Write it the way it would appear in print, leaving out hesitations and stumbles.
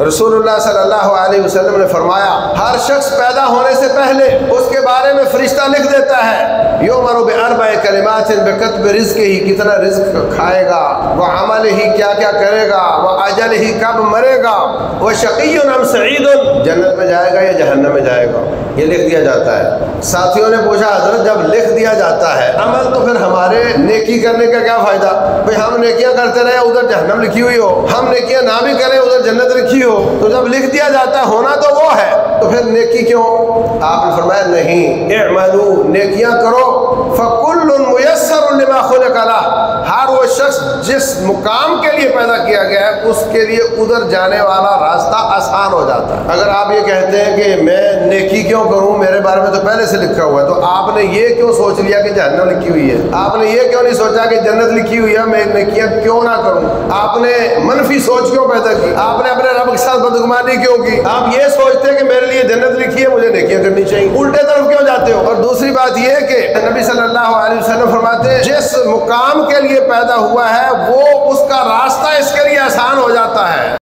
रसूलुल्लाह सल्लल्लाहु अलैहि वसल्लम ने फरमाया, हर शख्स पैदा होने से पहले उसके बारे में फरिश्ता लिख देता है, युमरु बिअरबइ कलिमातिन बिकत्ब रिज़्क़िही, कितना रिज़्क खाएगा, व अमलिही, क्या क्या करेगा, व अजलिही, कब मरेगा, व शक़िय्युन अम सईदुन, जन्नत में जाएगा या जहन्नम में जाएगा, ये लिख दिया जाता है। साथियों ने पूछा, हज़रत जब लिख दिया जाता है अमल तो फिर हमारे नेकी करने का क्या फ़ायदा? भाई हम नेकियां करते रहे, उधर जहन्नम लिखी हुई हो, हम नेकियां ना भी करें, उधर जन्नत लिखी हो, तो जब लिख दिया जाता है होना तो वो है, तो फिर नेकी क्यों? आपने फरमाया नहीं, इअमलू, नेकियां करो, फकुल्लुन मुयस्सरुन लिमा खुलिक़ लह, हर वो शख्स जिस मुकाम के लिए पैदा किया गया है उसके लिए उधर जाने वाला रास्ता आसान हो जाता है। अगर आप ये कहते हैं कि मैं नेकी क्यों करूं, मेरे बारे में तो पहले से लिखा हुआ है, तो आपने ये क्यों सोच लिया कि जहन्नम लिखी हुई है? आपने ये क्यों नहीं सोचा कि जन्नत लिखी हुई है, मैं नेकियां क्यों ना करूं? आपने मनफी सोच क्यों पैदा की? आपने अपने रब के साथ बदगुमानी क्यों की? आप ये सोचते हैं कि मेरे लिए जन्नत लिखी है, मुझे नेकियां करनी चाहिए, उल्टे तरफ क्यों जाते हो? और दूसरी बात ये है कि नबी सल्लल्लाहु अलैहि वसल्लम फरमाते हैं, जिस मुकाम के लिए पैदा हुआ है वो उसका रास्ता इसके लिए आसान हो जाता है।